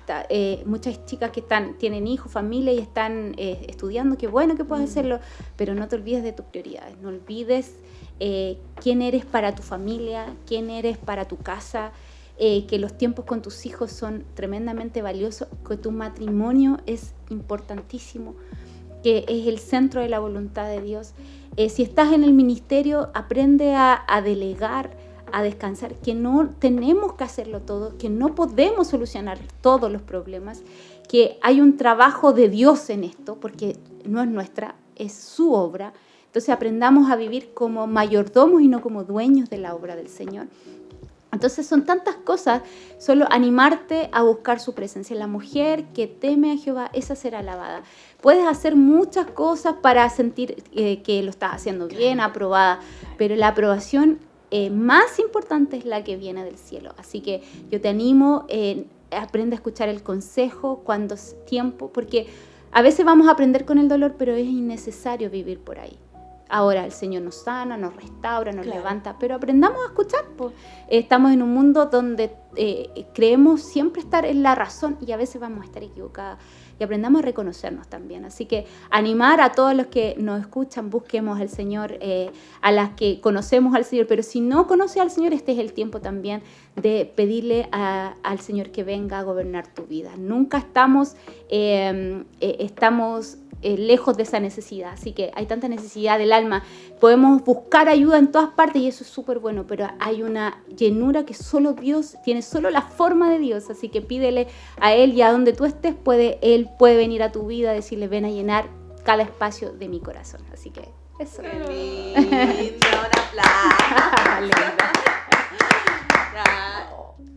Speaker 3: muchas chicas que tienen hijos, familia y están estudiando, qué bueno que puedas hacerlo, pero no te olvides de tus prioridades, no olvides quién eres para tu familia, quién eres para tu casa, que los tiempos con tus hijos son tremendamente valiosos, que tu matrimonio es importantísimo, que es el centro de la voluntad de Dios. Si estás en el ministerio, aprende a delegar, a descansar, que no tenemos que hacerlo todo, que no podemos solucionar todos los problemas, que hay un trabajo de Dios en esto, porque no es nuestra, es su obra. Entonces aprendamos a vivir como mayordomos y no como dueños de la obra del Señor. Entonces son tantas cosas, solo animarte a buscar su presencia. La mujer que teme a Jehová, esa será alabada. Puedes hacer muchas cosas para sentir que lo estás haciendo bien, aprobada, pero la aprobación más importante es la que viene del cielo. Así que yo te animo, aprende a escuchar el consejo cuando es tiempo, porque a veces vamos a aprender con el dolor, pero es innecesario vivir por ahí. Ahora el Señor nos sana, nos restaura, nos levanta, pero aprendamos a escuchar. Pues. Estamos en un mundo donde creemos siempre estar en la razón y a veces vamos a estar equivocadas. Y aprendamos a reconocernos también. Así que animar a todos los que nos escuchan, busquemos al Señor, a las que conocemos al Señor. Pero si no conoces al Señor, este es el tiempo también de pedirle al Señor que venga a gobernar tu vida. Nunca estamos lejos de esa necesidad. Así que hay tanta necesidad del alma. Podemos buscar ayuda en todas partes y eso es súper bueno, pero hay una llenura que solo Dios tiene, solo la forma de Dios. Así que pídele a Él y a donde tú estés, Él puede venir a tu vida, decirle, ven a llenar cada espacio de mi corazón. Así que eso.
Speaker 1: Qué lindo, un aplauso.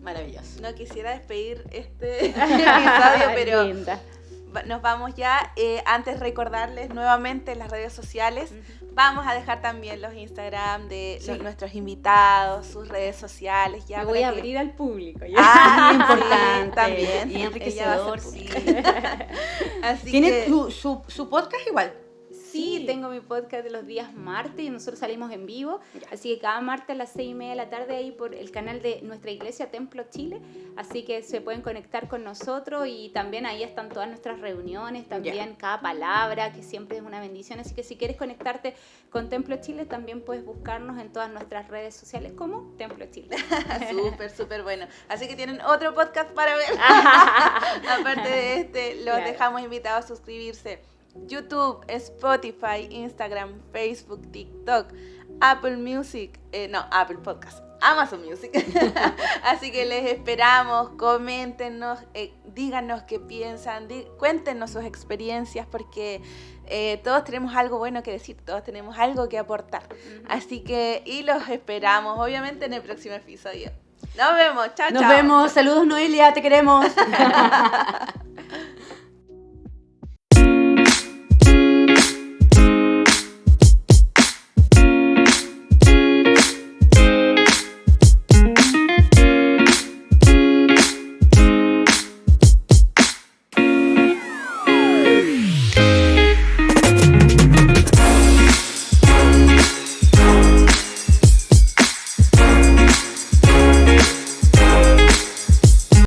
Speaker 2: Maravilloso.
Speaker 1: No quisiera despedir este episodio, pero
Speaker 3: Linda.
Speaker 1: nos vamos ya. Antes recordarles nuevamente las redes sociales. Vamos a dejar también los Instagram de nuestros invitados, sus redes sociales. Ya
Speaker 3: Me
Speaker 1: para
Speaker 3: voy a
Speaker 1: que-
Speaker 3: abrir al público. ¿ya?
Speaker 2: Muy
Speaker 1: Sí,
Speaker 2: importante.
Speaker 1: también.
Speaker 2: Y enriquecedor, sí.
Speaker 1: Así
Speaker 2: ¿Tiene
Speaker 1: que,
Speaker 2: su podcast igual?
Speaker 3: Sí, tengo mi podcast de los días martes y nosotros salimos en vivo. Así que cada martes a las 6:30 de la tarde ahí por el canal de nuestra iglesia Templo Chile. Así que se pueden conectar con nosotros y también ahí están todas nuestras reuniones, también cada palabra, que siempre es una bendición. Así que si quieres conectarte con Templo Chile, también puedes buscarnos en todas nuestras redes sociales como Templo Chile.
Speaker 1: súper bueno. Así que tienen otro podcast para ver. Aparte de este, los
Speaker 3: Claro.
Speaker 1: dejamos invitados a suscribirse. YouTube, Spotify, Instagram, Facebook, TikTok, Apple Music, Apple Podcast, Amazon Music. Así que les esperamos, coméntenos, díganos qué piensan, cuéntenos sus experiencias, porque todos tenemos algo bueno que decir, todos tenemos algo que aportar. Así que, y los esperamos, obviamente, en el próximo episodio. Nos vemos, chao,
Speaker 2: Nos
Speaker 1: chao.
Speaker 2: vemos. Saludos, Noelia, te queremos.